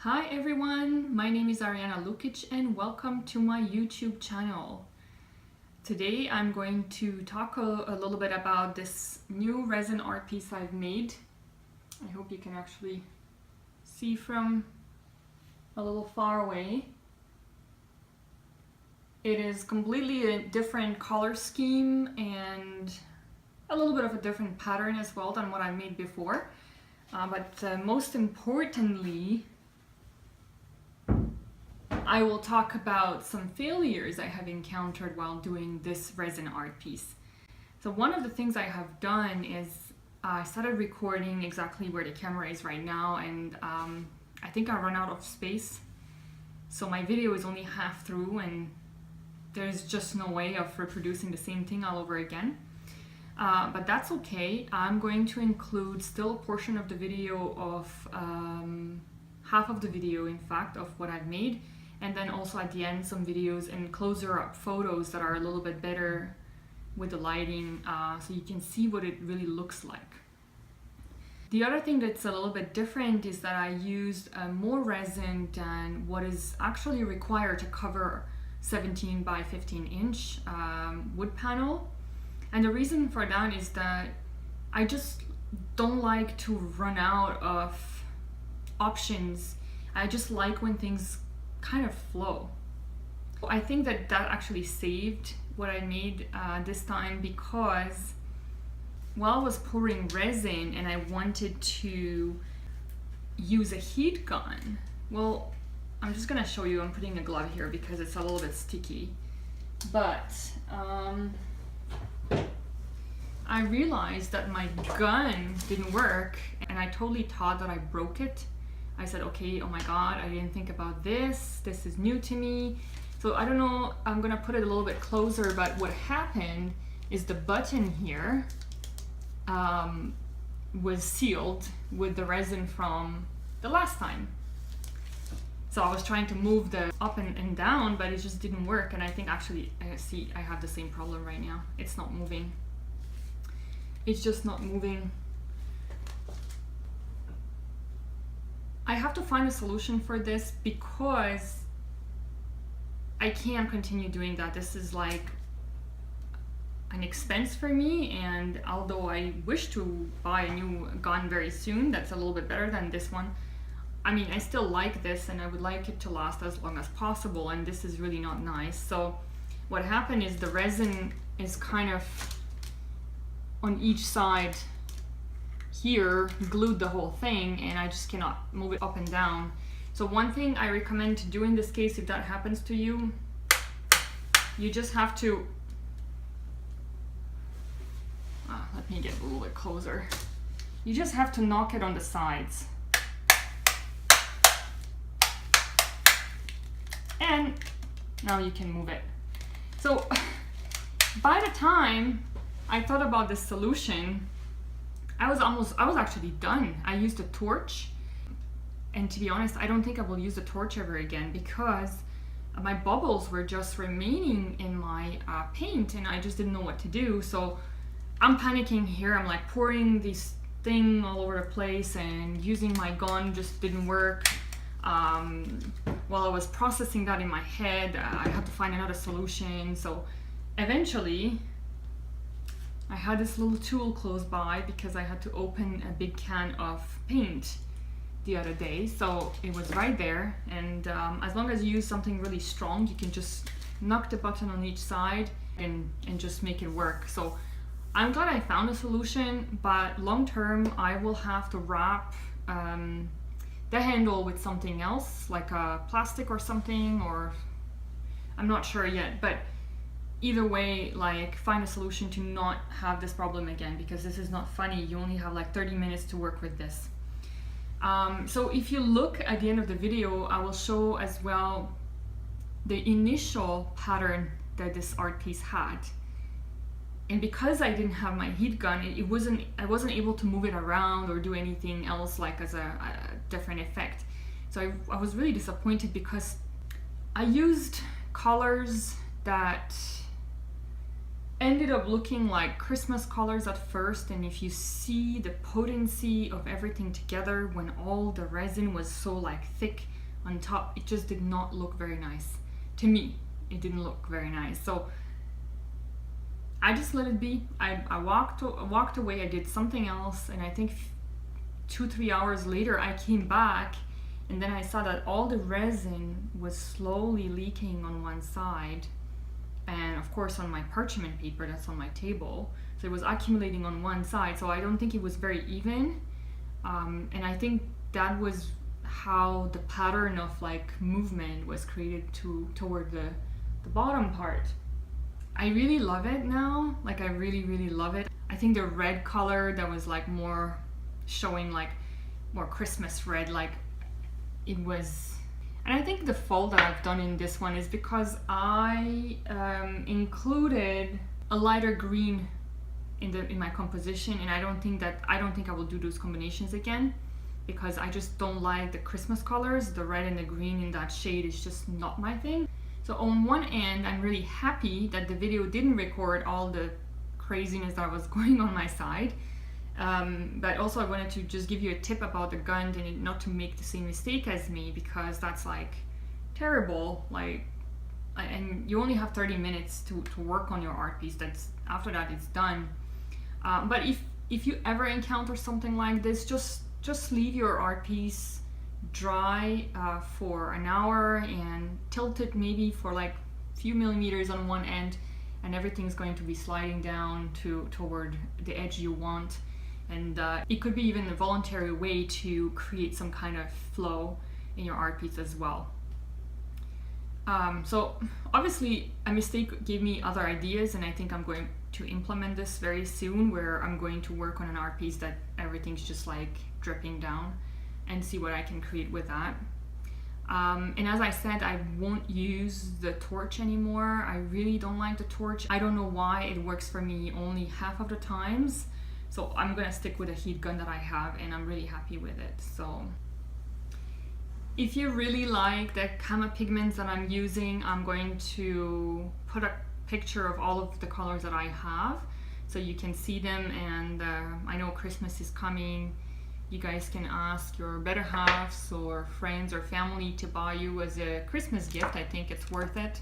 Hi everyone, my name is Arijana Lukic and welcome to my YouTube channel. Today I'm going to talk a little bit about this new resin art piece I've made. I hope you can actually see from a little far away. It is completely a different color scheme and a little bit of a different pattern as well than what I made before. But most importantly, I will talk about some failures I have encountered while doing this resin art piece. So one of the things I have done is I started recording exactly where the camera is right now, and I think I run out of space. So my video is only half through and there's just no way of reproducing the same thing all over again. But that's okay. I'm going to include still a portion of the video of half of the video, in fact, of what I've made. And then also at the end, some videos and closer up photos that are a little bit better with the lighting, so you can see what it really looks like. The other thing that's a little bit different is that I used more resin than what is actually required to cover 17 by 15 inch wood panel. And the reason for that is that I just don't like to run out of options. I just like when things kind of flow. I think that actually saved what I made this time, because while I was pouring resin and I wanted to use a heat gun, well, I'm just gonna show you. I'm putting a glove here because it's a little bit sticky, but I realized that my gun didn't work and I totally thought that I broke it. I said, okay, oh my God, I didn't think about this. This is new to me. So I don't know, I'm gonna put it a little bit closer, but what happened is the button here was sealed with the resin from the last time. So I was trying to move the up and down, but it just didn't work. And I think actually, see, I have the same problem right now. It's not moving. It's just not moving. I have to find a solution for this because I can't continue doing that. This is like an expense for me, and although I wish to buy a new gun very soon that's a little bit better than this one, I mean, I still like this and I would like it to last as long as possible, and this is really not nice. So what happened is the resin is kind of on each side here, glued the whole thing, and I just cannot move it up and down. So one thing I recommend to do in this case, if that happens to you, you just have to, let me get a little bit closer. You just have to knock it on the sides. And now you can move it. So by the time I thought about this solution, I was actually done. I used a torch, and to be honest, I don't think I will use the torch ever again because my bubbles were just remaining in my paint and I just didn't know what to do. So I'm panicking here. I'm like pouring this thing all over the place, and using my gun just didn't work. While I was processing that in my head, I had to find another solution. So eventually I had this little tool close by because I had to open a big can of paint the other day. So it was right there, and as long as you use something really strong, you can just knock the button on each side and just make it work. So I'm glad I found a solution, but long term I will have to wrap the handle with something else, like a plastic or something, or I'm not sure yet. But either way, like, find a solution to not have this problem again, because this is not funny. You only have like 30 minutes to work with this. So if you look at the end of the video, I will show as well the initial pattern that this art piece had. And because I didn't have my heat gun, I wasn't able to move it around or do anything else like as a different effect. So I was really disappointed because I used colors that ended up looking like Christmas colors at first, and if you see the potency of everything together when all the resin was so like thick on top, it just did not look very nice. To me, it didn't look very nice. So I just let it be. I walked away, I did something else, and I think 2-3 hours later I came back, and then I saw that all the resin was slowly leaking on one side, and of course on my parchment paper that's on my table. So it was accumulating on one side, so I don't think it was very even. And I think that was how the pattern of like movement was created toward the bottom part. I really love it now, like I really love it. I think the red color that was like more showing like more Christmas red, like it was. And I think the fold that I've done in this one is because I included a lighter green in my composition, and I don't think I will do those combinations again, because I just don't like the Christmas colors. The red and the green in that shade is just not my thing. So on one end, I'm really happy that the video didn't record all the craziness that was going on my side. But also I wanted to just give you a tip about the gun and not to make the same mistake as me, because that's like terrible. Like, and you only have 30 minutes to work on your art piece. After that it's done. But if you ever encounter something like this, just leave your art piece dry for an hour and tilt it maybe for like a few millimeters on one end, and everything's going to be sliding down toward the edge you want. And it could be even a voluntary way to create some kind of flow in your art piece as well. So obviously a mistake gave me other ideas, and I think I'm going to implement this very soon, where I'm going to work on an art piece that everything's just like dripping down, and see what I can create with that. And as I said, I won't use the torch anymore. I really don't like the torch. I don't know why. It works for me only half of the times. So I'm gonna stick with a heat gun that I have, and I'm really happy with it. So if you really like the Kama pigments that I'm using, I'm going to put a picture of all of the colors that I have so you can see them. And I know Christmas is coming. You guys can ask your better halves or friends or family to buy you as a Christmas gift. I think it's worth it.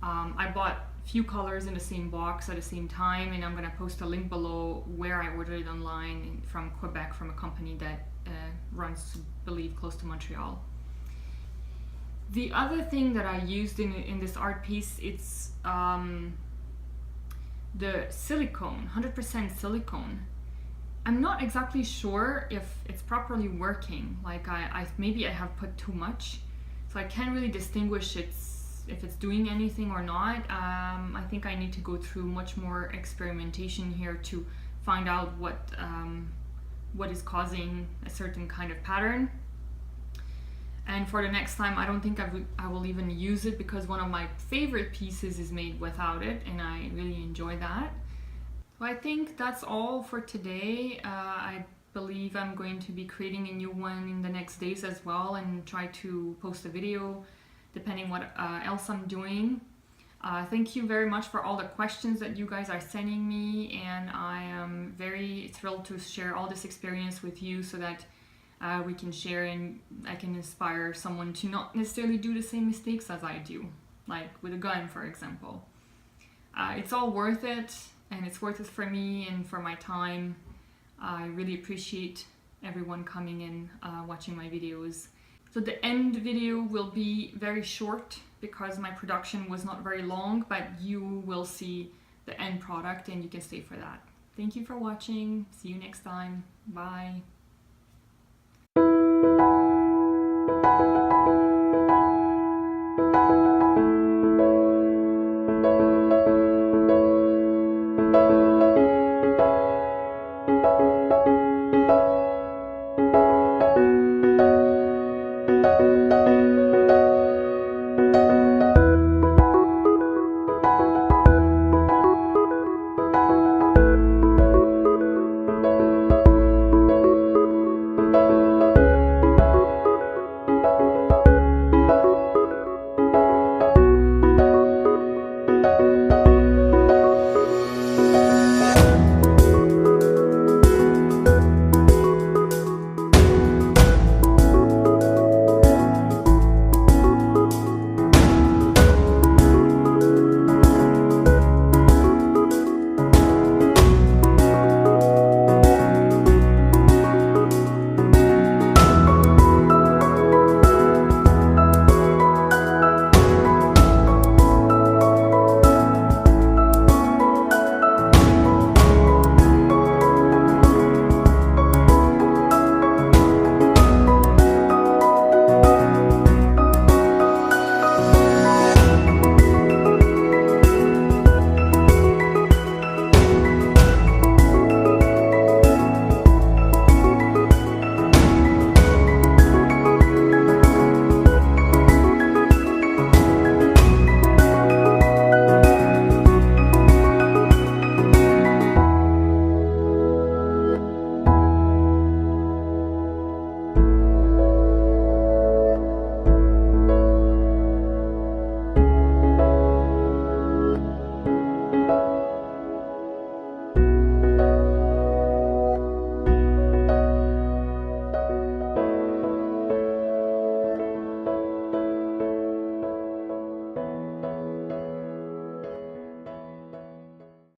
I bought a few colors in the same box at the same time, and I'm gonna post a link below where I ordered it online from Quebec, from a company that runs, I believe, close to Montreal. The other thing that I used in this art piece, it's the silicone, 100% silicone. I'm not exactly sure if it's properly working. Like maybe I have put too much, so I can't really distinguish if it's doing anything or not. I think I need to go through much more experimentation here to find out what is causing a certain kind of pattern. And for the next time, I don't think I will even use it, because one of my favorite pieces is made without it, and I really enjoy that. Well, I think that's all for today. I believe I'm going to be creating a new one in the next days as well, and try to post a video depending what else I'm doing. Thank you very much for all the questions that you guys are sending me, and I am very thrilled to share all this experience with you so that we can share and I can inspire someone to not necessarily do the same mistakes as I do, like with a gun, for example. It's all worth it, and it's worth it for me and for my time. I really appreciate everyone coming and watching my videos. So the end video will be very short because my production was not very long, but you will see the end product and you can stay for that. Thank you for watching. See you next time. Bye.